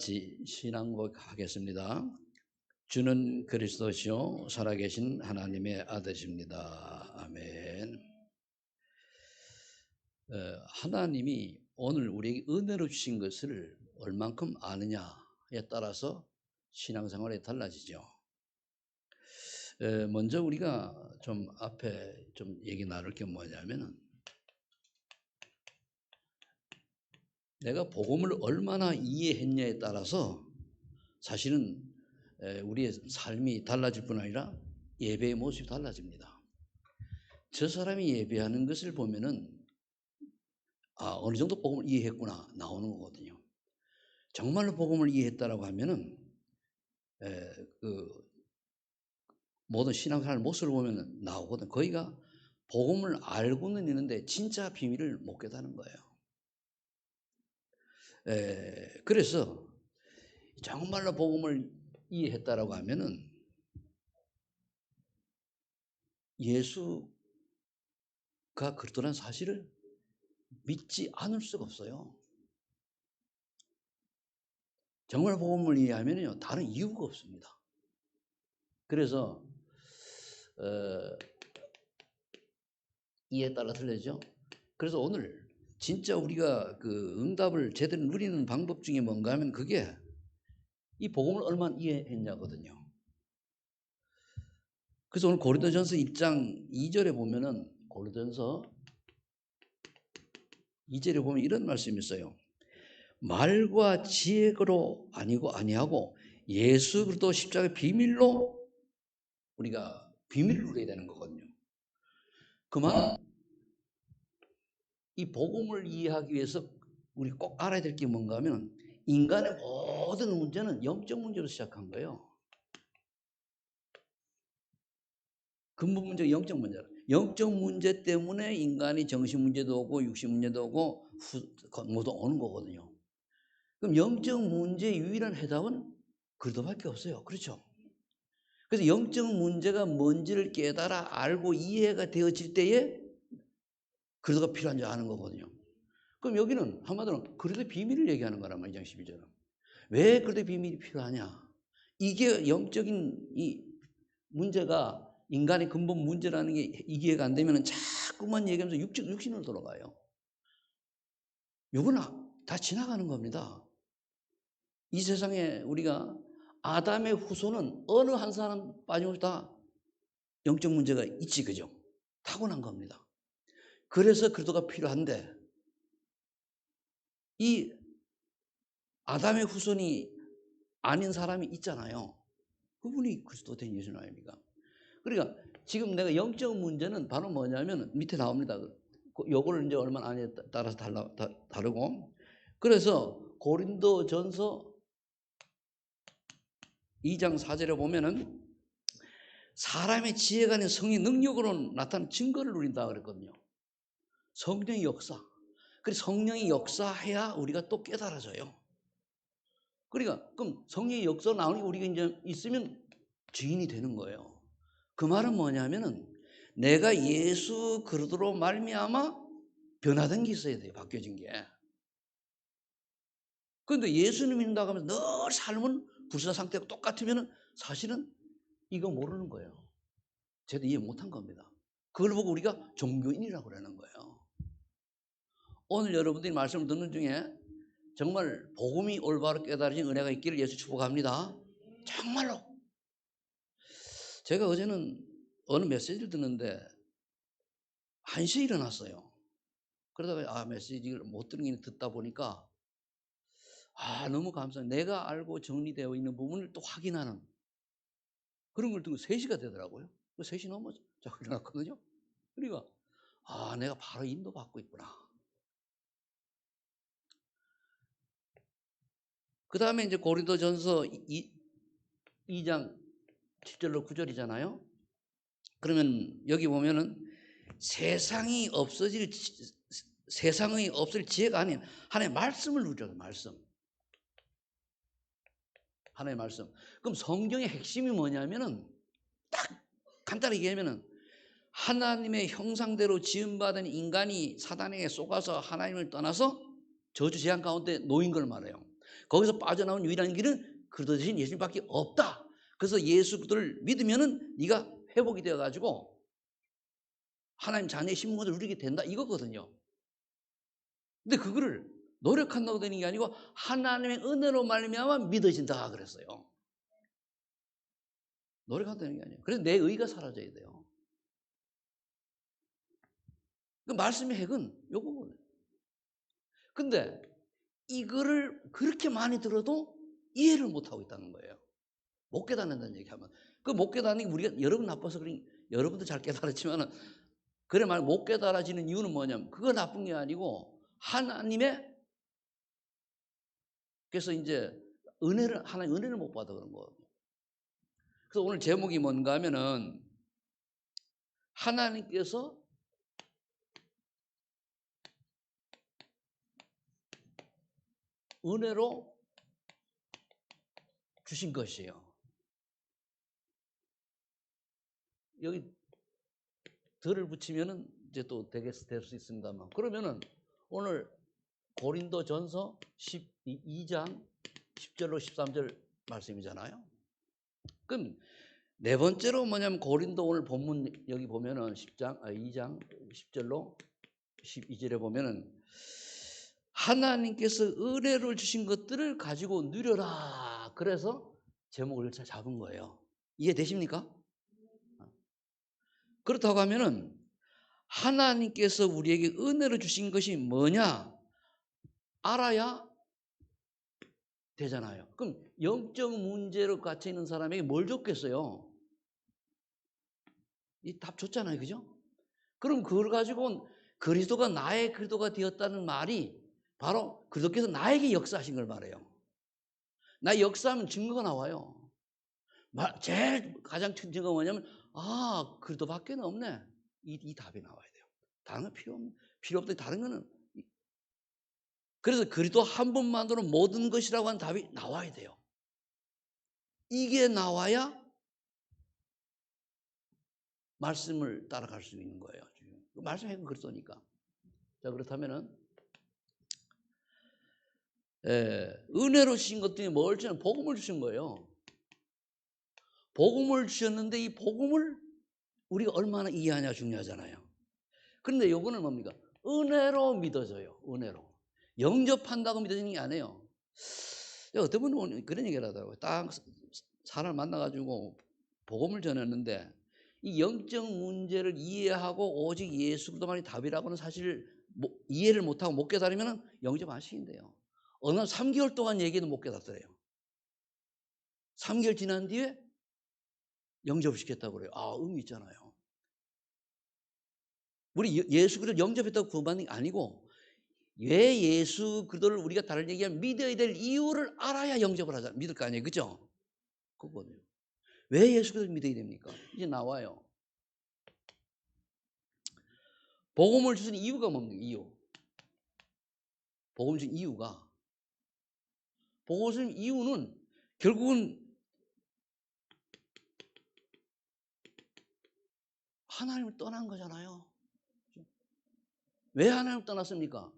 신앙 고백하겠습니다. 주는 그리스도시요 살아계신 하나님의 아들이십니다. 아멘. 하나님이 오늘 우리에게 은혜로 주신 것을 얼만큼 아느냐에 따라서 신앙생활이 달라지죠. 먼저 우리가 좀 앞에 좀 얘기 나눌 게 뭐냐면은, 내가 복음을 얼마나 이해했냐에 따라서 사실은 우리의 삶이 달라질 뿐 아니라 예배의 모습이 달라집니다. 저 사람이 예배하는 것을 보면은 어느 정도 복음을 이해했구나 나오는 거거든요. 정말로 복음을 이해했다라고 하면은 그 모든 신앙생활 모습을 보면 나오거든. 거기가 복음을 알고는 있는데 진짜 비밀을 못 깨닫는 거예요. 그래서 정말로 복음을 이해했다라고 하면은 예수가 그렇다는 사실을 믿지 않을 수가 없어요. 정말 복음을 이해하면요 다른 이유가 없습니다. 그래서 이해에 따라 틀리죠. 그래서 오늘 진짜 우리가 그 응답을 제대로 누리는 방법 중에 뭔가 하면 그게 이 복음을 얼마나 이해했냐거든요. 그래서 오늘 고린도전서 1장 2절에 보면은, 고린도전서 2절에 보면 이런 말씀이 있어요. 말과 지혜로 아니하고 예수 그리스도 십자가의 비밀로 우리가 비밀을 누려야 되는 거거든요. 그만 이 복음을 이해하기 위해서 우리 꼭 알아야 될 게 뭔가 하면, 인간의 모든 문제는 영적 문제로 시작한 거예요. 근본 문제가 영적 문제라. 영적 문제 때문에 인간이 정신 문제도 오고 육신 문제도 오고 모두 오는 거거든요. 그럼 영적 문제의 유일한 해답은 그리스도밖에 없어요. 그렇죠? 그래서 영적 문제가 뭔지를 깨달아 알고 이해가 되어질 때에 그리스도가 필요한 줄 아는 거거든요. 그럼 여기는 한마디로 그리스도의 비밀을 얘기하는 거란 말이죠. 12절은. 왜 그리스도의 비밀이 필요하냐? 이게 영적인 이 문제가 인간의 근본 문제라는 게 이해가 안 되면 자꾸만 얘기하면서 육신으로 돌아가요. 이건 다 지나가는 겁니다. 이 세상에 우리가 아담의 후손은 어느 한 사람 빠짐없이 다 영적 문제가 있지, 그죠? 타고난 겁니다. 그래서 그리스도가 필요한데, 이 아담의 후손이 아닌 사람이 있잖아요. 그분이 그리스도 된 예수 아닙니까? 그러니까 지금 내가 영적 문제는 바로 뭐냐면 밑에 나옵니다. 요거를 이제 얼마나 아냐에 따라서 다르고. 그래서 고린도전서 2장 4절에 보면은 사람의 지혜가 아닌 성의 능력으로 나타난 증거를 누린다 그랬거든요. 성령의 역사. 그래서 성령이 역사해야 우리가 또 깨달아져요. 그러니까 그럼 성령의 역사 나오니 우리가 이제 있으면 주인이 되는 거예요. 그 말은 뭐냐면은 내가 예수 그리스도로 말미암아 변화된 게 있어야 돼요. 바뀌어진 게. 그런데 예수님 믿는다고 하면서 늘 삶은 불사 상태가 똑같으면은 사실은 이거 모르는 거예요. 제대로 이해 못한 겁니다. 그걸 보고 우리가 종교인이라고 그러는 거예요. 오늘 여러분들이 말씀을 듣는 중에 정말 복음이 올바로 깨달으신 은혜가 있기를 예수 축복합니다. 정말로. 제가 어제는 어느 메시지를 듣는데 1시에 일어났어요. 그러다가 메시지를 못 듣는 게 듣다 보니까 너무 감사해요. 내가 알고 정리되어 있는 부분을 또 확인하는 그런 걸 듣고 3시가 되더라고요. 3시 넘어 자꾸 일어났거든요. 그러니까 내가 바로 인도받고 있구나. 그 다음에 이제 고린도전서 2장 7절로 9절이잖아요. 그러면 여기 보면은 세상의 없을 지혜가 아닌 하나님의 말씀을 누려요. 말씀. 하나님의 말씀. 그럼 성경의 핵심이 뭐냐면은 딱 간단하게 얘기하면은 하나님의 형상대로 지음받은 인간이 사단에게 속아서 하나님을 떠나서 저주 재앙 가운데 놓인 걸 말해요. 거기서 빠져나온 유일한 길은 그리스도 대신 예수님밖에 없다. 그래서 예수 그리스도를 믿으면은 네가 회복이 되어 가지고 하나님 자녀의 신분을 누리게 된다 이거거든요. 근데 그거를 노력한다고 되는 게 아니고 하나님의 은혜로 말미암아 믿어진다 그랬어요. 노력한다고 되는 게 아니에요. 그래서 내 의가 사라져야 돼요. 그 말씀의 핵은 요거거든요. 근데 이거를 그렇게 많이 들어도 이해를 못하고 있다는 거예요. 못 깨닫는다는 얘기하면. 그 못 깨닫는 게 우리가 여러분 나빠서 그러니 여러분도 잘 깨달았지만은 그래 말 못 깨달아지는 이유는 뭐냐면 그거 나쁜 게 아니고 하나님의 그래서 이제 하나님 은혜를 못 받아 그런 거거든요. 그래서 오늘 제목이 뭔가 하면은 하나님께서 은혜로 주신 것이에요. 여기 덜을 붙이면은 이제 또 될 수 있습니다만 그러면은 오늘 고린도전서 12장 10절로 13절 말씀이잖아요. 그럼 네 번째로 뭐냐면 고린도 오늘 본문 여기 보면은 2장 10절로 12절에 보면은 하나님께서 은혜를 주신 것들을 가지고 누려라. 그래서 제목을 잡은 거예요. 이해되십니까? 그렇다고 하면은 하나님께서 우리에게 은혜를 주신 것이 뭐냐 알아야 되잖아요. 그럼 영적 문제로 갇혀 있는 사람에게 뭘 줬겠어요? 이 답 줬잖아요. 그죠? 그럼 그걸 가지고 그리스도가 나의 그리스도가 되었다는 말이 바로 그리스도께서 나에게 역사하신 걸 말해요. 나의 역사하면 증거가 나와요. 제일 가장 큰 증거가 뭐냐면 그리스도밖에 없네. 이 답이 나와야 돼요. 다른 건 필요 없다. 다른 거는 그래서 그리스도 한 분만으로 모든 것이라고 하는 답이 나와야 돼요. 이게 나와야 말씀을 따라갈 수 있는 거예요. 말씀이 그리스도니까. 자 그렇다면은 은혜로 주신 것 중에 뭘 주는 복음을 주신 거예요. 복음을 주셨는데 이 복음을 우리가 얼마나 이해하냐 중요하잖아요. 그런데 요거는 뭡니까? 은혜로 믿어져요. 은혜로. 영접한다고 믿어지는 게 아니에요. 어떤 분은 그런 얘기를 하더라고요. 딱 사람을 만나가지고 복음을 전했는데 이 영적 문제를 이해하고 오직 예수 그리스도만이 답이라고는 사실 이해를 못하고 못 깨달으면 영접 안 시킨대요. 어느 3개월 동안 얘기도 못 깨닫더래요. 3개월 지난 뒤에 영접시켰다고 그래요. 의미 있잖아요. 우리 예수 그리스도를 영접했다고 구원받는 게 아니고 왜 예수 그리스도를 우리가 다른 얘기하면 믿어야 될 이유를 알아야 영접을 하잖아요. 믿을 거 아니에요. 그죠? 그거거든요. 왜 예수 그리스도를 믿어야 됩니까? 이제 나와요. 복음을 주신 이유가 뭡니까? 이유. 복음을 주신 이유가. 복음을 주신 이유는 결국은 하나님을 떠난 거잖아요. 왜 하나님을 떠났습니까?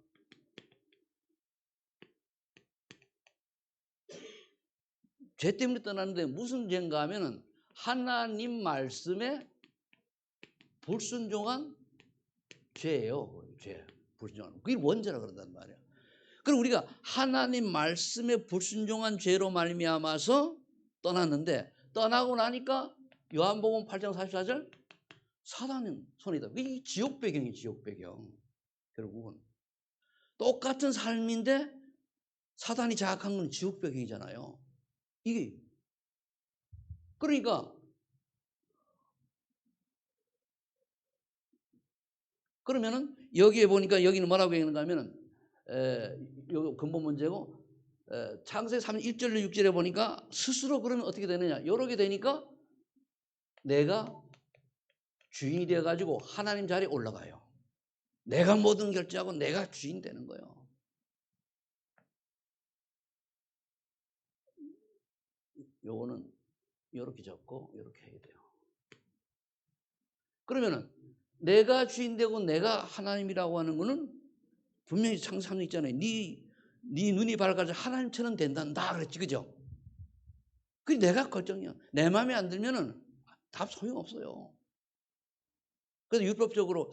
죄 때문에 떠났는데 무슨 죄인가 하면은 하나님 말씀에 불순종한 죄예요. 죄. 불순종한. 그게 원죄라 그런단 말이야. 그럼 우리가 하나님 말씀에 불순종한 죄로 말미암아서 떠났는데 떠나고 나니까 요한복음 8장 44절 사단은 손이다. 이 지옥 배경이 지옥 배경. 결국은 똑같은 삶인데 사단이 장악한 건 지옥 배경이잖아요. 이게 그러니까 그러면은 여기에 보니까 여기는 뭐라고 얘기하는가 하면은 요 근본 문제고 창세기 3장 1절로 6절에 보니까 스스로 그러면 어떻게 되느냐 이렇게 되니까 내가 주인이 되어가지고 하나님 자리에 올라가요. 내가 모든 결정하고 내가 주인 되는 거예요. 요거는 이렇게 잡고 이렇게 해야 돼요. 그러면은 내가 주인 되고 내가 하나님이라고 하는 거는 분명히 창세기 3장 있잖아요. 네 눈이 밝아져 하나님처럼 된단다 그랬지, 그죠? 그게 내가 걱정이야. 내 마음에 안 들면은 답 소용없어요. 그래서 율법적으로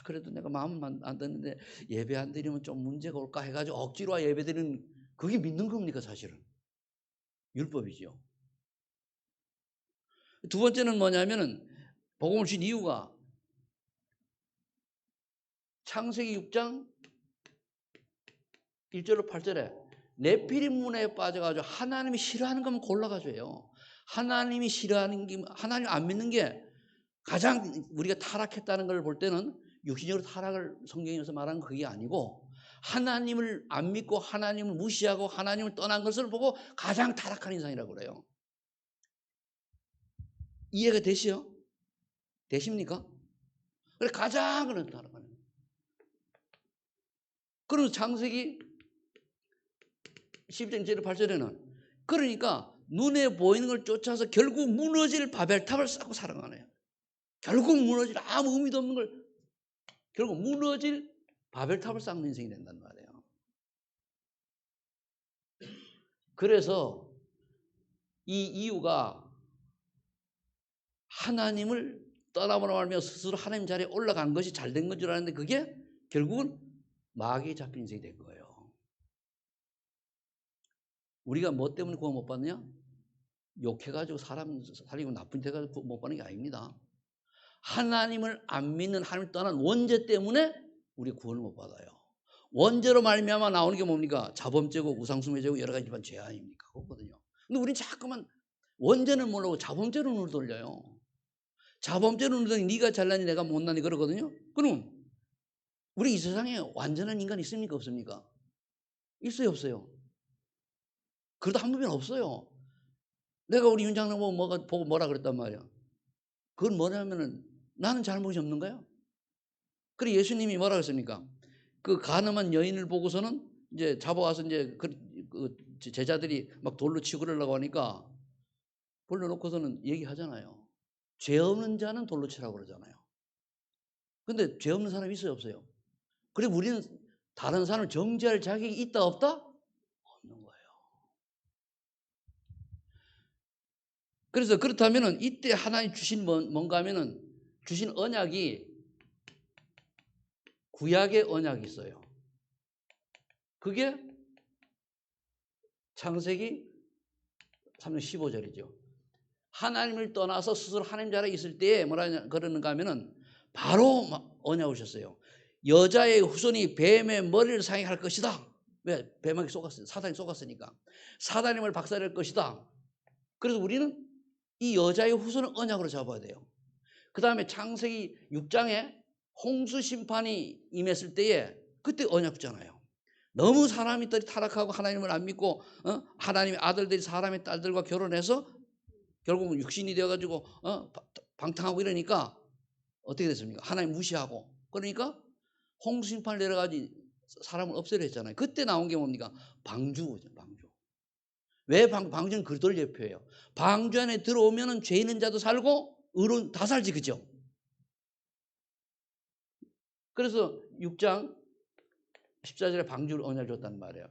그래도 내가 마음은 안 드는데 예배 안 드리면 좀 문제가 올까 해가지고 억지로 예배 드리는 그게 믿는 겁니까 사실은? 율법이죠. 두 번째는 뭐냐면은 복음을 주신 이유가 창세기 6장 1절로 8절에 네피림 문에 빠져가지고 하나님이 싫어하는 것만 골라가지고요. 하나님이 싫어하는 게 하나님 안 믿는 게 가장 우리가 타락했다는 걸 볼 때는 육신적으로 타락을 성경에서 말하는 그게 아니고 하나님을 안 믿고 하나님을 무시하고 하나님을 떠난 것을 보고 가장 타락한 인상이라고 그래요. 이해가 되시요? 되십니까? 그래 가장 그런 타락하는 거예요. 그래서 창세기 12장 1절 8절에는 그러니까 눈에 보이는 걸 쫓아서 결국 무너질 바벨탑을 쌓고 살아가네요. 결국 무너질 아무 의미도 없는 걸 결국 무너질 바벨탑을 쌓는 인생이 된단 말이에요. 그래서 이 이유가 하나님을 떠나보라 말며 스스로 하나님 자리에 올라간 것이 잘된 건 줄 알았는데 그게 결국은 마귀에 잡힌 인생이 된 거예요. 우리가 뭐 때문에 구원 못 받느냐? 욕해가지고 사람 살리고 나쁜 데 가지고 못 받는 게 아닙니다. 하나님을 안 믿는 하나님을 떠난 원죄 때문에 우리 구원을 못 받아요. 원죄로 말미암아 나오는 게 뭡니까? 자범죄고 우상숭배죄고 여러 가지 집안 죄 아닙니까? 그거거든요. 근데 우린 자꾸만 원죄는 모르고 자범죄로 눈을 돌려요. 자범죄로 눈을 돌리니 네가 잘나니 내가 못나니 그러거든요. 그럼 우리 이 세상에 완전한 인간 있습니까? 없습니까? 있어요 없어요? 그래도 한 번은 없어요. 내가 우리 윤 장로 보고 뭐라 그랬단 말이야. 그건 뭐냐면은 나는 잘못이 없는 거야. 그래 예수님이 뭐라 그랬습니까? 그 가늠한 여인을 보고서는 이제 잡아와서 이제 그 제자들이 막 돌로 치고 그러려고 하니까 불러놓고서는 얘기하잖아요. 죄 없는 자는 돌로 치라고 그러잖아요. 근데 죄 없는 사람이 있어요 없어요? 그래 우리는 다른 사람을 정죄할 자격이 있다 없다? 없는 거예요. 그래서 그렇다면은 이때 하나님 주신 뭔가 하면은 주신 언약이 구약의 언약이 있어요. 그게 창세기 3장 15절이죠. 하나님을 떠나서 스스로 하나님 자리에 있을 때에 뭐라 그러는가 하면은 바로 언약 오셨어요. 여자의 후손이 뱀의 머리를 상해할 것이다. 왜? 뱀에게 속았어요. 사단이 속았으니까. 사단임을 박살낼 것이다. 그래서 우리는 이 여자의 후손을 언약으로 잡아야 돼요. 그 다음에 창세기 6장에 홍수 심판이 임했을 때에 그때 언약 줬잖아요. 너무 사람들이 타락하고 하나님을 안 믿고 하나님의 아들들이 사람의 딸들과 결혼해서 결국은 육신이 되어가지고 방탕하고 이러니까 어떻게 됐습니까? 하나님 무시하고 그러니까 홍수 심판을 내려가지 사람을 없애려 했잖아요. 그때 나온 게 뭡니까? 방주죠. 방주. 왜 방주는 그리스도를 대표해요. 방주 안에 들어오면은 죄 있는 자도 살고 의로운 다 살지 그죠? 그래서 6장 14절에 방주를 언약을 줬단 말이에요.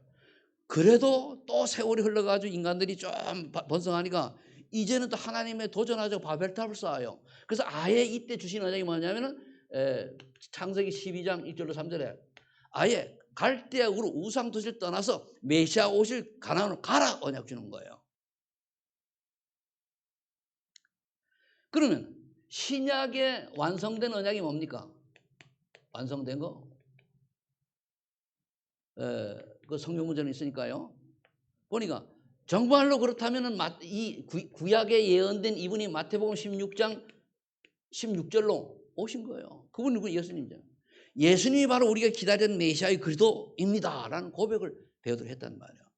그래도 또 세월이 흘러가지고 인간들이 좀 번성하니까 이제는 또 하나님의 도전하자고 바벨탑을 쌓아요. 그래서 아예 이때 주신 언약이 뭐냐면은 창세기 12장 1절로 3절에 아예 갈대아 우르 우상 도시를 떠나서 메시아 오실 가나안으로 가라 언약 주는 거예요. 그러면 신약에 완성된 언약이 뭡니까? 완성된 거? 그 성경 문제는 있으니까요. 보니까 정말로 그렇다면은 이 구약에 예언된 이분이 마태복음 16장 16절로 오신 거예요. 그분이 누구? 예수님이죠. 예수님이 바로 우리가 기다리는 메시아의 그리스도입니다라는 고백을 베드로가 했단 말이에요.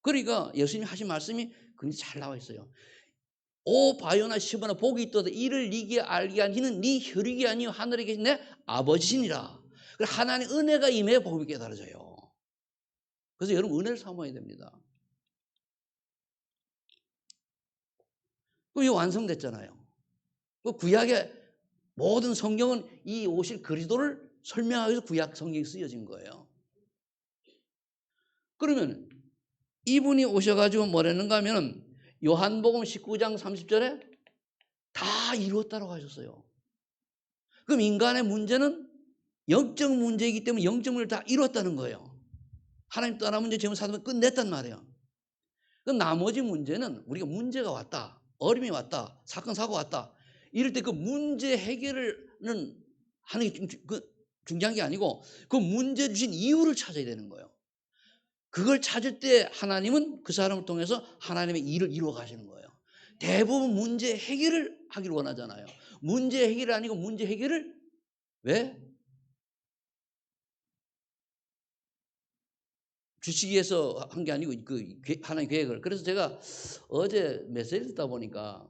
그러니까 예수님이 하신 말씀이 굉장히 잘 나와 있어요. 오 바요나 시보나 복이 있도다 이를 네게 알게 한 이는 네 혈육이 아니요 하늘에 계신 내 아버지시니라. 하나님 은혜가 임해 복이 깨달아져요. 그래서 여러분 은혜를 사모해야 됩니다. 그럼 이거 완성됐잖아요. 그 구약의 모든 성경은 이 오실 그리스도를 설명하기 위해서 구약 성경이 쓰여진 거예요. 그러면 이분이 오셔가지고 뭐라는가 하면은 요한복음 19장 30절에 다 이루었다고 하셨어요. 그럼 인간의 문제는 영적 문제이기 때문에 영적 문제를 다 이뤘다는 거예요. 하나님 떠나 문제 제물 사도면 끝냈단 말이에요. 그럼 나머지 문제는 우리가 문제가 왔다, 어려움이 왔다, 사건 사고 왔다 이럴 때 그 문제 해결은 하는 게 중요한 게 아니고 그 문제 주신 이유를 찾아야 되는 거예요. 그걸 찾을 때 하나님은 그 사람을 통해서 하나님의 일을 이루어 가시는 거예요. 대부분 문제 해결을 하기를 원하잖아요. 문제 해결이 아니고 문제 해결을 왜? 주시기 위해서 한 게 아니고 그 하나님의 계획을. 그래서 제가 어제 메시지 듣다 보니까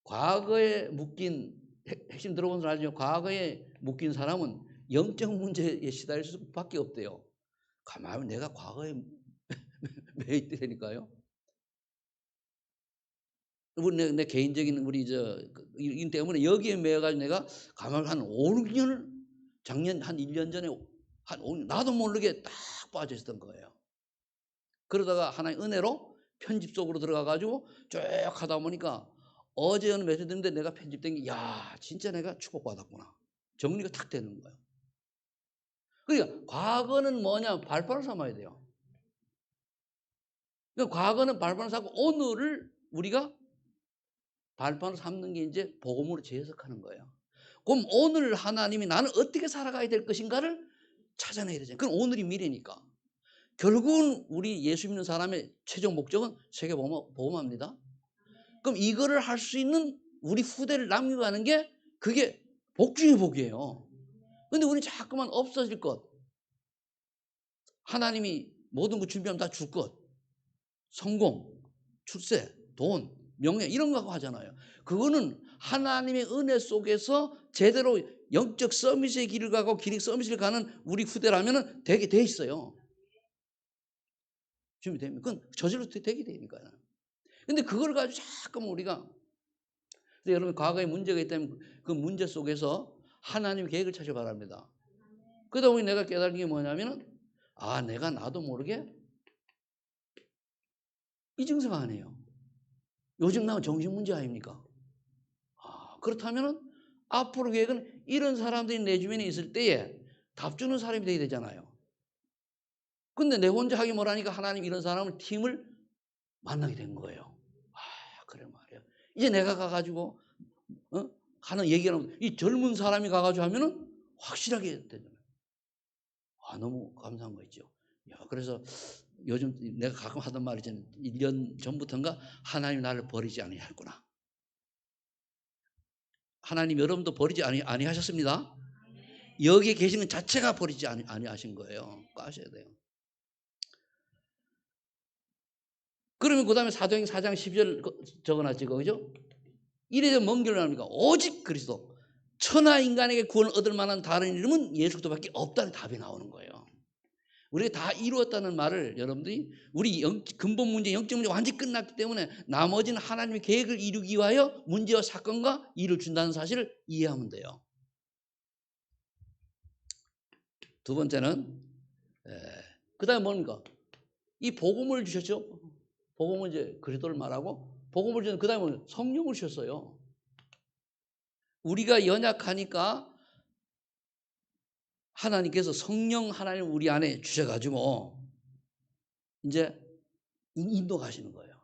과거에 묶인 핵심 들어본 사람 알죠? 과거에 묶인 사람은 영적 문제에 시달릴 수밖에 없대요. 가만히 내가 과거에 매 있다니까요. 내 개인적인 우리 이 때문에 여기에 매여가지고 내가 가만히 한 5, 6년을 작년 한 1년 전에 한 5년 나도 모르게 딱 빠져 있었던 거예요. 그러다가 하나의 은혜로 편집 속으로 들어가가지고 쭉 하다 보니까 어제 어느 메시지 듣는데 내가 편집된 게 야 진짜 내가 축복받았구나. 정리가 탁 되는 거예요. 그러니까 과거는 뭐냐 발판을 삼아야 돼요. 그러니까 과거는 발판을 삼고 오늘을 우리가 발판을 삼는 게 이제 복음으로 재해석하는 거예요. 그럼 오늘 하나님이 나는 어떻게 살아가야 될 것인가를 찾아내야 되잖아요. 그럼 오늘이 미래니까. 결국은 우리 예수 믿는 사람의 최종 목적은 세계 복음화입니다. 그럼 이거를 할 수 있는 우리 후대를 남겨가는 게 그게 복 중의 복이에요. 근데 우리 자꾸만 없어질 것. 하나님이 모든 거 준비하면 다 줄 것. 성공, 출세, 돈, 명예 이런 거 하잖아요. 그거는 하나님의 은혜 속에서 제대로 영적 서밋의 길을 가고 기능 서밋을 가는 우리 후대라면 되게 돼 있어요. 준비됩니다. 그건 저절로 되게 되니까요. 근데 그걸 가지고 자꾸만 우리가 여러분 과거에 문제가 있다면 그 문제 속에서 하나님의 계획을 찾아 바랍니다. 그러다 보니 내가 깨달은 게 뭐냐면은 내가 나도 모르게 이 증상 아니에요. 요즘 나온 정신 문제 아닙니까? 그렇다면은 앞으로 계획은 이런 사람들이 내 주변에 있을 때에 답 주는 사람이 되어야 되잖아요. 근데 내 혼자 하기 뭐라니까 하나님 이런 사람을 팀을 만나게 된 거예요. 그래 말이야. 이제 내가 가가지고 하는 얘기는 이 젊은 사람이 가가지고 하면은 확실하게 되잖아요. 너무 감사한 거 있죠. 그래서 요즘 내가 가끔 하던 말이 있잖아요. 1년 전부터인가 하나님 나를 버리지 아니하였구나. 하나님 여러분도 버리지 아니하셨습니다. 여기에 계시는 자체가 버리지 아니하신 거예요. 까셔야 돼요. 그러면 그 다음에 사도행 4장 12절 적어놨지, 그죠? 이래서 뭔 결론을 합니까? 오직 그리스도. 천하 인간에게 구원을 얻을 만한 다른 이름은 예수 그리스도밖에 없다는 답이 나오는 거예요. 우리가 다 이루었다는 말을 여러분들이 우리 근본 문제, 영적 문제 완전히 끝났기 때문에 나머지는 하나님의 계획을 이루기 위하여 문제와 사건과 일을 준다는 사실을 이해하면 돼요. 두 번째는 그 다음에 뭡니까? 이 복음을 주셨죠. 복음은 이제 그리스도를 말하고 복음을 주는 그 다음에 성령을 주셨어요. 우리가 연약하니까 하나님께서 성령 하나님 우리 안에 주셔가지고 이제 인도 가시는 거예요.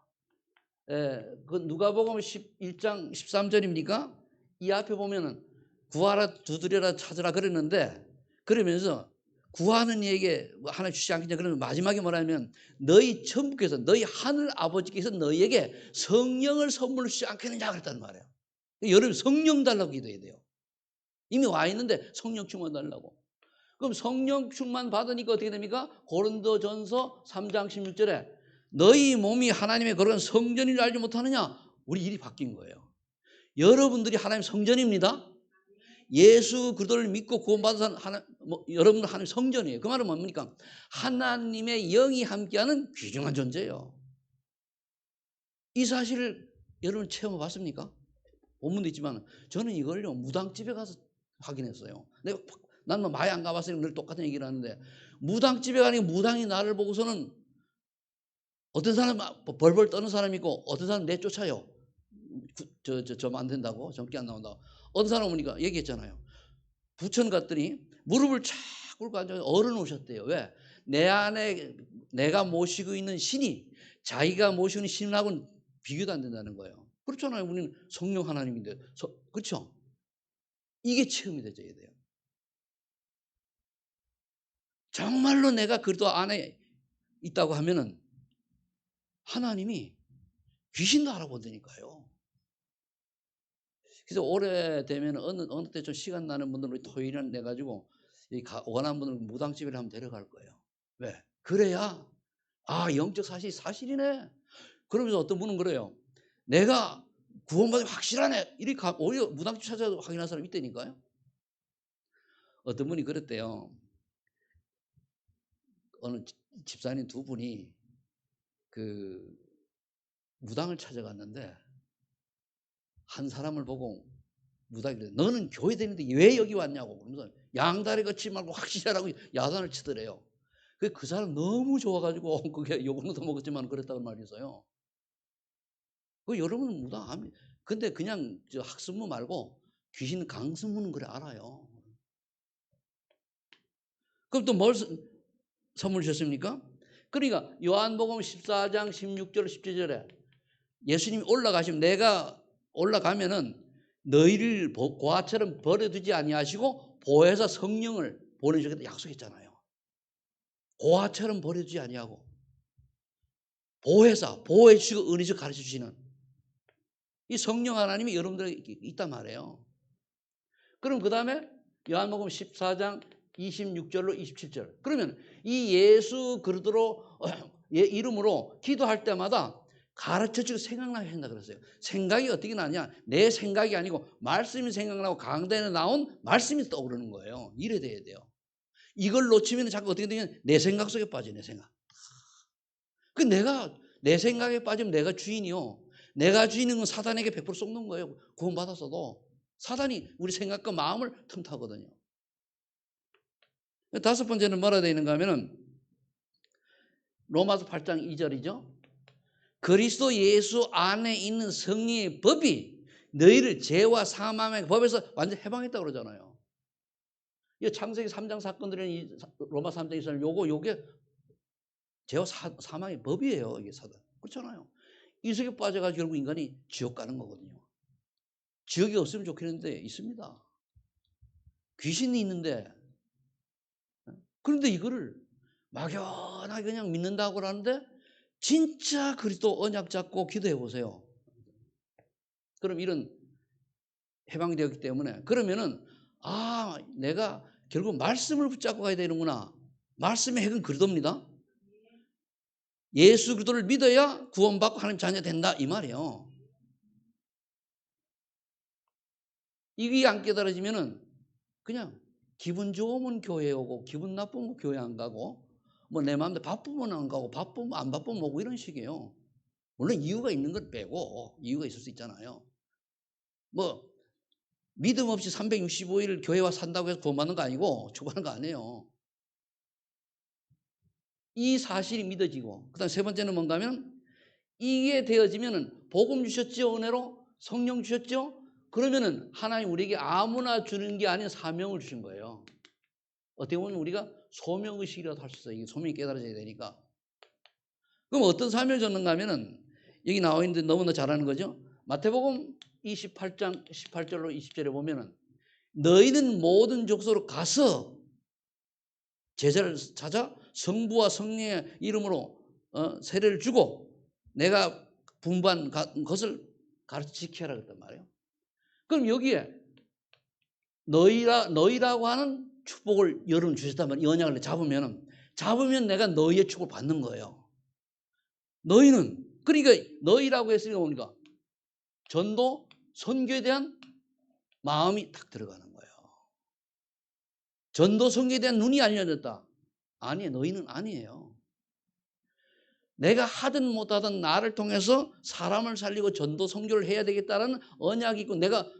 그 누가복음 11장 13절입니까? 이 앞에 보면은 구하라 두드려라 찾으라 그랬는데 그러면서 구하는 이에게 하나님 주시지 않겠냐 그러면 마지막에 뭐라면 너희 천부께서 너희 하늘 아버지께서 너희에게 성령을 선물로 주지 않겠느냐 그랬단 말이에요. 여러분 성령 달라고 기도해야 돼요. 이미 와 있는데 성령 충만 달라고. 그럼 성령 충만 받으니까 어떻게 됩니까? 고린도전서 3장 16절에 너희 몸이 하나님의 거룩한 성전인 줄 알지 못하느냐? 우리 일이 바뀐 거예요. 여러분들이 하나님 성전입니다. 예수 그리스도를 믿고 구원받은 여러분들 하나님 성전이에요. 그 말은 뭡니까? 하나님의 영이 함께하는 귀중한 존재예요. 이 사실을 여러분 체험해 봤습니까? 본문도 있지만 저는 이걸요 무당집에 가서 확인했어요. 난 마에 안 가봤으니까 늘 똑같은 얘기를 하는데 무당집에 가니까 무당이 나를 보고서는 어떤 사람은 벌벌 떠는 사람이 있고 어떤 사람은 내쫓아요. 점 안 된다고, 점괘 안 나온다고. 어떤 사람 오니까 얘기했잖아요. 부천 갔더니 무릎을 착 꿇고 앉아서 어른 오셨대요. 왜? 내 안에 내가 모시고 있는 신이 자기가 모시는 신하고는 비교도 안 된다는 거예요. 그렇잖아요. 우리는 성령 하나님인데. 그렇죠? 이게 체험이 되져야 돼요. 정말로 내가 그리스도 안에 있다고 하면은 하나님이 귀신도 알아본다니까요. 그래서 오래되면 어느 때 좀 시간 나는 분들은 토요일에 내가지고 원하는 분들은 무당집에 한번 데려갈 거예요. 왜? 그래야 영적 사실이 사실이네. 그러면서 어떤 분은 그래요. 내가 구원받으면 확실하네. 이렇게 오히려 무당집 찾아서 확인한 사람이 있다니까요. 어떤 분이 그랬대요. 어느 집사님 두 분이 그 무당을 찾아갔는데 한 사람을 보고 무당이 그래. 너는 교회 다니는데 왜 여기 왔냐고. 그러면서 양다리 걷지 말고 확실하라고 야단을 치더래요. 그 사람 너무 좋아가지고 그게 욕은 얻어먹었지만 그랬다는 말이 있어요. 여러분은 무당 안 믿. 근데 그냥 학습문 말고 귀신 강습문은 그래 알아요. 그럼 또 뭘 선물 주셨습니까? 그러니까 요한복음 14장 16절 17절에 예수님이 올라가시면 내가 올라가면은 너희를 고아처럼 버려두지 아니하시고 보혜사 성령을 보내주겠다 약속했잖아요. 고아처럼 버려두지 아니하고 보혜사, 보호해주시고 은혜주시고 가르쳐주시는 이 성령 하나님이 여러분들에게 있단 말이에요. 그럼 그 다음에 요한복음 14장 26절로 27절. 그러면 이 예수 그리스도로 이름으로 기도할 때마다 가르쳐주고 생각나게 한다 그랬어요. 생각이 어떻게 나냐? 내 생각이 아니고 말씀이 생각나고 강단에 나온 말씀이 떠오르는 거예요. 이래 돼야 돼요. 이걸 놓치면 자꾸 어떻게 되냐면 내 생각 속에 빠져. 내 생각. 내 생각에 빠지면 내가 주인이요. 내가 주인인 건 사단에게 100% 쏟는 거예요. 구원받았어도 사단이 우리 생각과 마음을 틈타거든요. 다섯 번째는 뭐라 되어 있는가 하면은 로마서 8장 2절이죠. 그리스도 예수 안에 있는 성령의 법이 너희를 죄와 사망의 법에서 완전 해방했다고 그러잖아요. 이 창세기 3장 사건들은 로마 3장 2절 요게 죄와 사망의 법이에요. 이게 사단. 그렇잖아요. 이 속에 빠져가지고 결국 인간이 지옥 가는 거거든요. 지옥이 없으면 좋겠는데 있습니다. 귀신이 있는데 그런데 이거를 막연하게 그냥 믿는다고 하는데 진짜 그리스도 언약 잡고 기도해 보세요. 그럼 이런 해방이 되었기 때문에 그러면은 내가 결국 말씀을 붙잡고 가야 되는구나. 말씀의 핵은 그리스도입니다. 예수 그리스도를 믿어야 구원받고 하나님 자녀 된다 이 말이에요. 이게 안 깨달아지면은 그냥 기분 좋으면 교회 오고 기분 나쁘면 교회 안 가고 뭐 내 마음대로 바쁘면 안 가고 바쁘면 안 바쁘면 오고 이런 식이에요. 물론 이유가 있는 걸 빼고 이유가 있을 수 있잖아요. 뭐 믿음 없이 365일 교회 와 산다고 해서 구원받는 거 아니고 축복하는 거 아니에요. 이 사실이 믿어지고 그다음 세 번째는 뭔가 하면 이게 되어지면은 복음 주셨죠. 은혜로 성령 주셨죠. 그러면은 하나님 우리에게 아무나 주는 게 아닌 사명을 주신 거예요. 어떻게 보면 우리가 소명의식이라도 할 수 있어요. 이게 소명이 깨달아져야 되니까. 그럼 어떤 사명을 줬는가 하면은 여기 나와 있는데 너무나 잘하는 거죠. 마태복음 28장 18절로 20절에 보면은 너희는 모든 족속으로 가서 제자를 찾아 성부와 성령의 이름으로 세례를 주고 내가 분부한 것을 가르쳐 지켜라 그랬단 말이에요. 그럼 여기에 너희라고 하는 축복을 여러분 주셨다면 이 언약을 잡으면 내가 너희의 축복을 받는 거예요. 너희는 그러니까 너희라고 했으니까 뭡니까? 전도 선교에 대한 마음이 딱 들어가는 거예요. 전도 선교에 대한 눈이 알려졌다. 아니 너희는 아니에요. 내가 하든 못하든 나를 통해서 사람을 살리고 전도 선교를 해야 되겠다는 언약이 있고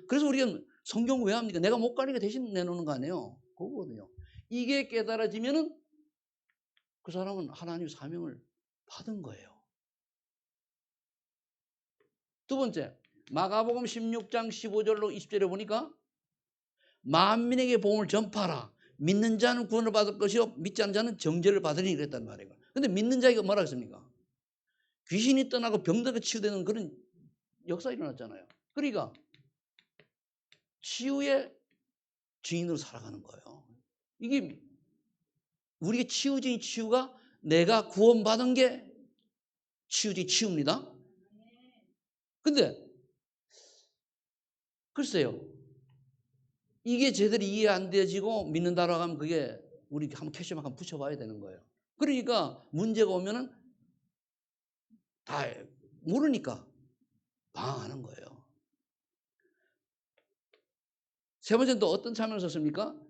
그래서 우리가 성경 왜 합니까? 내가 못 가니까 대신 내놓는 거 아니에요. 그거거든요. 이게 깨달아지면은 그 사람은 하나님의 사명을 받은 거예요. 두 번째, 마가복음 16장 15절로 20절에 보니까 만민에게 복음을 전파하라. 믿는 자는 구원을 받을 것이요 믿지 않는 자는 정죄를 받으리니 그랬단 말이에요. 근데 믿는 자에게 뭐라 했습니까? 귀신이 떠나고 병들고 치유되는 그런 역사가 일어났잖아요. 그러니까 치유의 주인으로 살아가는 거예요. 이게 우리의 치유적인 치유가 내가 구원받은 게 치유적인 치유입니다. 근데 글쎄요, 이게 제대로 이해 안 되어지고 믿는다라고 하면 그게 우리 한번 캐시막 한번 붙여봐야 되는 거예요. 그러니까 문제가 오면은 다 모르니까 방황하는 거예요. 세 번째는 또 어떤 사명을 썼습니까?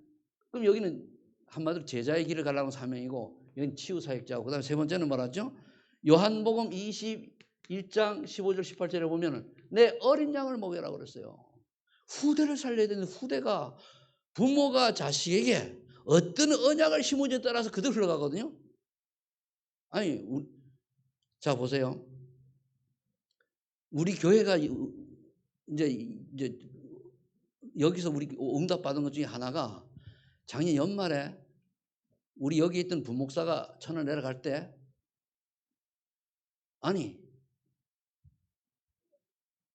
그럼 여기는 한마디로 제자의 길을 가려는 사명이고 여기는 치유사역자고 그다음에 세 번째는 뭐라죠? 요한복음 21장 15절 18절에 보면은 내 어린 양을 먹여라 그랬어요. 후대를 살려야 되는 후대가 부모가 자식에게 어떤 언약을 심어주에 따라서 그대로 흘러가거든요. 아니, 자 보세요. 우리 교회가 이제 여기서 우리 응답 받은 것 중에 하나가 작년 연말에 우리 여기 있던 부목사가 천을 내려갈 때 아니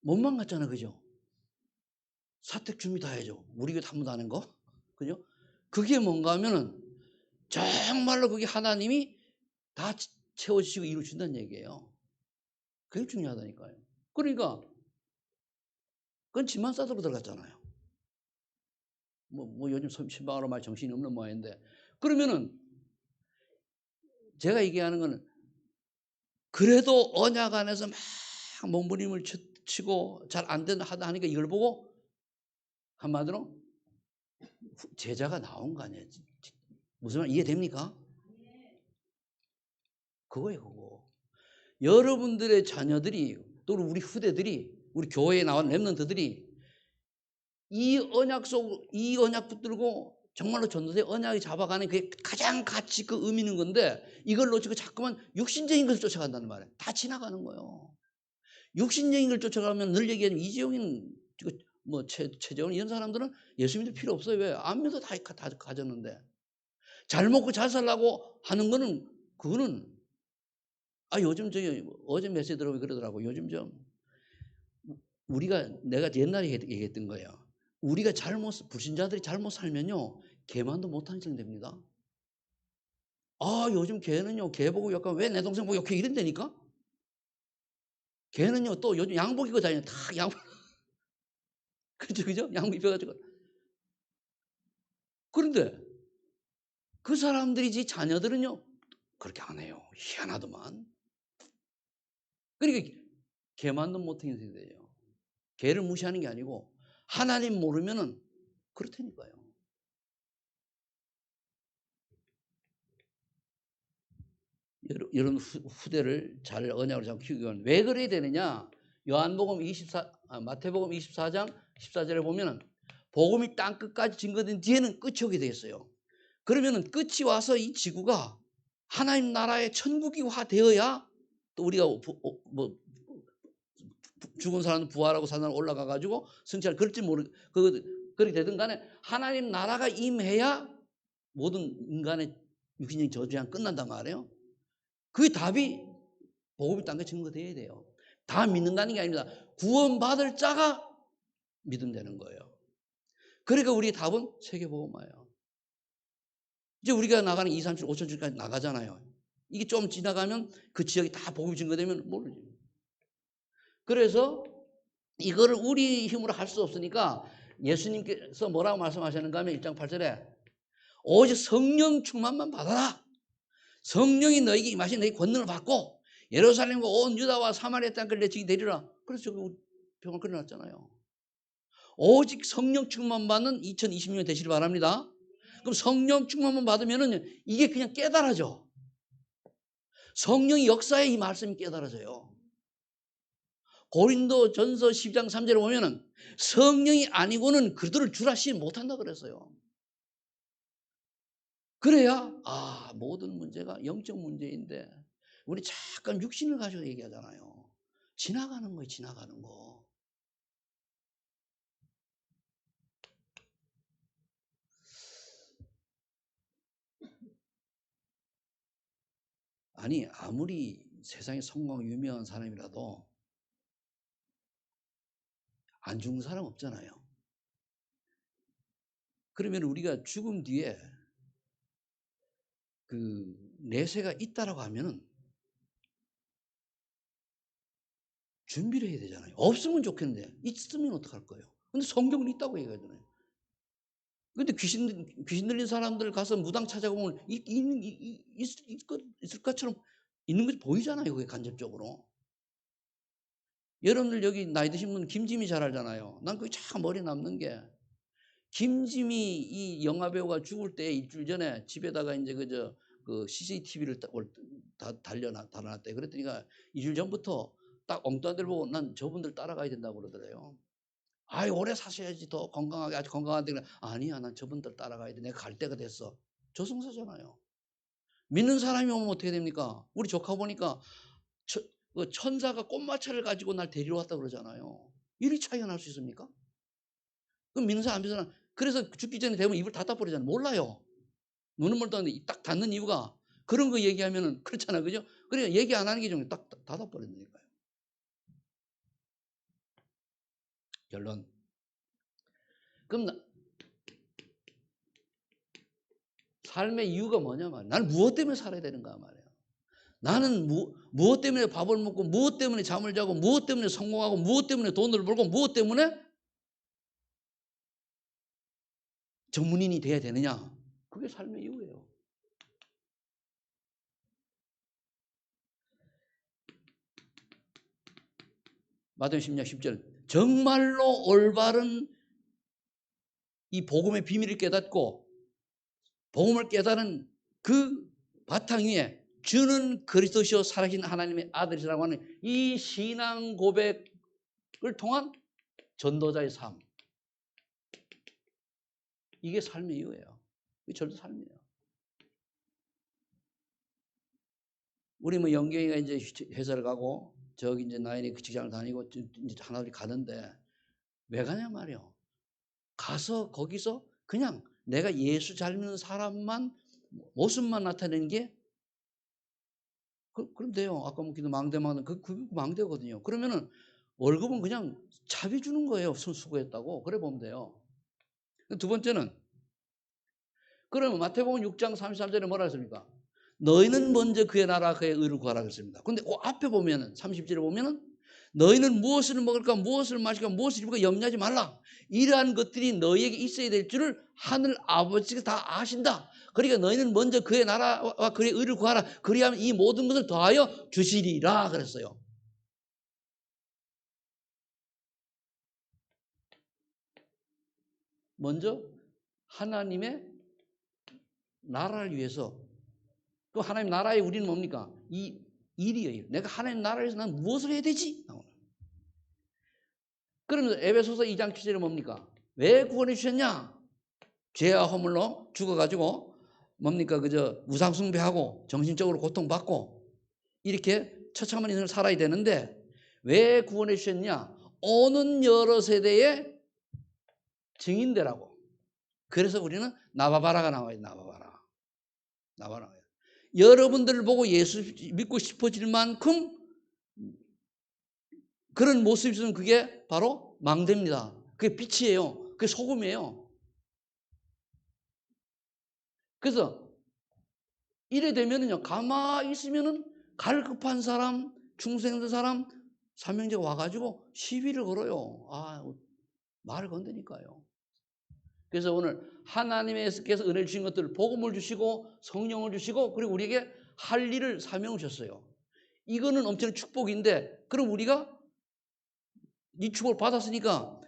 못만 갔잖아, 그죠? 사택 준비 다 해줘. 우리 교회 한 번도 안 한 거, 그죠? 그게 뭔가 하면은 정말로 그게 하나님이 다 채워주시고 이루어준다는 얘기예요. 그게 중요하다니까요. 그러니까 그건 집만 싸들고 들어갔잖아요. 뭐 요즘 신방으로 말 정신이 없는 모양인데 그러면은 제가 얘기하는 거는 그래도 언약 안에서 막 몸부림을 치고 잘 안 된다 하니까 이걸 보고 한마디로 제자가 나온 거 아니에요. 무슨 말 이해됩니까? 그거예요, 그거. 여러분들의 자녀들이 또 우리 후대들이 우리 교회에 나온 렘넌트들이 이 언약 붙들고 정말로 전도대 언약이 잡아가는 그게 가장 가치 그 의미 있는 건데 이걸 놓치고 자꾸만 육신적인 것을 쫓아간다는 말이에요. 다 지나가는 거예요. 육신적인 걸 쫓아가면 늘 얘기하는 이재용인 뭐 최재원 이런 사람들은 예수 믿을 필요 없어요. 왜? 안 믿어 다 가졌는데 잘 먹고 잘 살라고 하는 거는 그거는 요즘 저기 어제 메시지 들어보면 그러더라고. 요즘 좀 내가 옛날에 얘기했던 거예요. 우리가 불신자들이 잘못 살면요 개만도 못하는 정 됩니다. 요즘 개는요 개 보고 약간 왜 내 동생 보고 욕해 이런다니까. 개는요 또 요즘 양복 입고 다녀 다 양복 그죠 양복 입혀가지고. 그런데 그 사람들이지 자녀들은요 그렇게 안 해요. 희한하더만. 그러니까 개만도 못하는 세대예요. 개를 무시하는 게 아니고 하나님 모르면은 그렇다니까요. 이런 후대를 잘 언약으로 잡고 키우기 위한 왜 그래야 되느냐? 마태복음 24장 14절에 보면은 복음이 땅 끝까지 증거된 뒤에는 끝이 오게 돼 있어요. 그러면은 끝이 와서 이 지구가 하나님 나라의 천국이화 되어야 또 우리가 뭐 죽은 사람 부활하고 사는 사람 올라가 가지고 승천을 그럴지 그렇게 되든 간에 하나님 나라가 임해야 모든 인간의 육신적인 저주가 끝난단 말이에요. 그 답이 복음이 땅에 증거돼야 돼요. 다 믿는다는 게 아닙니다. 구원받을 자가 믿으면 되는 거예요. 그러니까 우리의 답은 세계복음화예요. 이제 우리가 나가는 2, 3주, 5천 주까지 나가잖아요. 이게 좀 지나가면 그 지역이 다 복음이 증거되면 모르지. 그래서 이거를 우리 힘으로 할 수 없으니까 예수님께서 뭐라고 말씀하셨는가 하면 1장 8절에 오직 성령 충만만 받아라. 성령이 너에게 임하신 너희 권능을 받고 예루살렘과 온 유다와 사마리아 땅을 내 증인이 되리라. 그래서 저기 병을 그려놨잖아요. 오직 성령 충만 받는 2020년 되시길 바랍니다. 그럼 성령 충만만 받으면은 이게 그냥 깨달아져. 성령의 역사에 이 말씀이 깨달아져요. 고린도전서 10장 3절에 보면은 성령이 아니고는 그들을 주라 시 못한다 그랬어요. 그래야 모든 문제가 영적 문제인데 우리 잠깐 육신을 가지고 얘기하잖아요. 지나가는 거예요. 지나가는 거. 아니 아무리 세상에 성공하고 유명한 사람이라도 안 죽는 사람 없잖아요. 그러면 우리가 죽음 뒤에 그 내세가 있다라고 하면은 준비를 해야 되잖아요. 없으면 좋겠는데 있으면 어떡할 거예요? 근데 성경은 있다고 얘기하잖아요. 근데 귀신 들린 사람들 가서 무당 찾아보면 있을 것처럼 있는 것이 보이잖아요. 그게 간접적으로. 여러분들 여기 나이 드신 분 김지미 잘 알잖아요. 난 그게 참 머리에 남는 게 김지미 이 영화배우가 죽을 때 일주일 전에 집에다가 이제 그 CCTV를 달아놨대. 그랬더니가 일주일 전부터 딱 엉뚱한 데를 보고 난 저분들 따라가야 된다고 그러더래요. 아이 오래 사셔야지 더 건강하게 아주 건강한데 아니야 난 저분들 따라가야 돼. 내가 갈 때가 됐어. 저승사잖아요. 믿는 사람이 오면 어떻게 됩니까? 우리 조카 보니까 천사가 꽃마차를 가지고 날 데리러 왔다 그러잖아요. 이리 차이가 날 수 있습니까? 그럼 믿는 사람 안 믿는 사람 그래서 죽기 전에 되면 입을 닫아버리잖아요. 몰라요. 눈은 멀떴는데 딱 닫는 이유가 그런 거 얘기하면은 그렇잖아. 그죠? 그러니까 얘기 안 하는 게 좀 딱 닫아버린다니까요. 결론. 그럼 삶의 이유가 뭐냐 말이야. 나는 무엇 때문에 살아야 되는가 말이야. 나는 무엇 때문에 밥을 먹고 무엇 때문에 잠을 자고 무엇 때문에 성공하고 무엇 때문에 돈을 벌고 무엇 때문에 전문인이 돼야 되느냐. 그게 삶의 이유예요. 마태복음 10장 10절 정말로 올바른 이 복음의 비밀을 깨닫고 복음을 깨달은 그 바탕 위에 주는 그리스도시요 살아계신 하나님의 아들이라고 하는 이 신앙 고백을 통한 전도자의 삶. 이게 삶의 이유예요. 이게 절대 삶이에요. 우리 뭐 영경이가 이제 회사를 가고 저기 이제 나인이 그 직장을 다니고 이제 하나둘이 가는데 왜 가냐 말이요. 가서 거기서 그냥 내가 예수 잘 믿는 사람만 모습만 나타내는 게 그럼 돼요. 아까 뭐 기도 망대망대 그 망대거든요. 그러면은 월급은 그냥 자비 주는 거예요. 수고했다고. 그래 보면 돼요. 두 번째는 그러면 마태복음 6장 33절에 뭐라 했습니까? 너희는 먼저 그의 나라 그의 의를 구하라 그랬습니다. 근데 그 앞에 보면은 30절에 보면은 너희는 무엇을 먹을까 무엇을 마실까 무엇을 입을까 염려하지 말라. 이러한 것들이 너희에게 있어야 될 줄을 하늘 아버지가 다 아신다. 그러니까 너희는 먼저 그의 나라와 그의 의를 구하라. 그리하면 이 모든 것을 더하여 주시리라 그랬어요. 먼저 하나님의 나라를 위해서 또 하나님 나라에 우리는 뭡니까? 이 일이에요. 내가 하나님 나라에서 난 무엇을 해야 되지? 그러면 에베소서 2장 7절에 뭡니까? 왜 구원해 주셨냐? 죄와 허물로 죽어가지고 뭡니까? 그저 우상숭배하고 정신적으로 고통받고 이렇게 처참한 인생을 살아야 되는데 왜 구원해 주셨냐? 오는 여러 세대의 증인되라고. 그래서 우리는 나바바라가 나와요. 나바바라. 여러분들을 보고 예수 믿고 싶어질 만큼 그런 모습이 있으면 그게 바로 망대입니다. 그게 빛이에요. 그게 소금이에요. 그래서 이래 되면은요, 가만히 있으면은 갈급한 사람, 중생된 사람, 사명자가 와가지고 시비를 걸어요. 말을 건드니까요. 그래서 오늘 하나님께서 은혜 주신 것들을 복음을 주시고 성령을 주시고 그리고 우리에게 할 일을 사명을 주셨어요. 이거는 엄청난 축복인데 그럼 우리가 이 축복을 받았으니까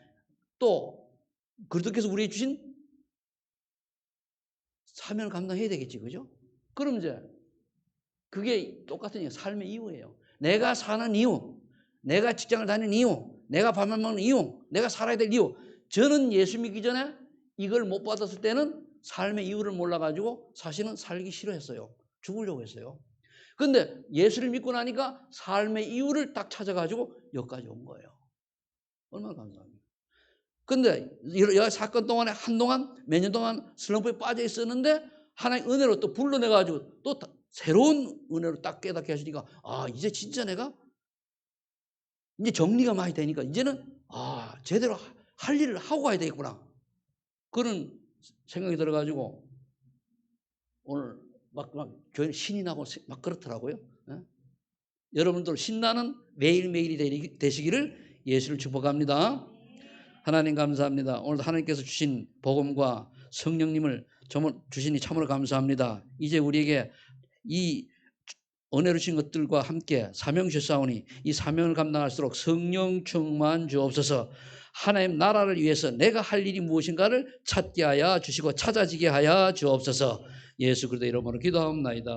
또 그리스도께서 우리에게 주신 사명을 감당해야 되겠지, 그죠? 그럼 이제 그게 똑같은 얘기, 삶의 이유예요. 내가 사는 이유, 내가 직장을 다니는 이유, 내가 밥을 먹는 이유, 내가 살아야 될 이유. 저는 예수 믿기 전에 이걸 못 받았을 때는 삶의 이유를 몰라가지고 사실은 살기 싫어했어요. 죽으려고 했어요. 근데 예수를 믿고 나니까 삶의 이유를 딱 찾아가지고 여기까지 온 거예요. 얼마나 감사합니까? 근데 이 사건 동안에 한동안 몇 년 동안 슬럼프에 빠져 있었는데 하나님 은혜로 또 불러내가지고 또 새로운 은혜로 딱 깨닫게 하시니까 아 이제 진짜 내가 이제 정리가 많이 되니까 이제는 아 제대로 할 일을 하고 가야 되겠구나 그런 생각이 들어가지고 오늘 막 교회 신이 나고 막 그렇더라고요. 예? 여러분들 신나는 매일매일이 되시기를 예수를 축복합니다. 하나님 감사합니다. 오늘도 하나님께서 주신 복음과 성령님을 주시니 참으로 감사합니다. 이제 우리에게 이 은혜로 주신 것들과 함께 사명 주사오니 이 사명을 감당할수록 성령 충만 주옵소서. 하나님 나라를 위해서 내가 할 일이 무엇인가를 찾게 하여 주시고 찾아지게 하여 주옵소서. 예수 그리스도 이름으로 기도하옵나이다.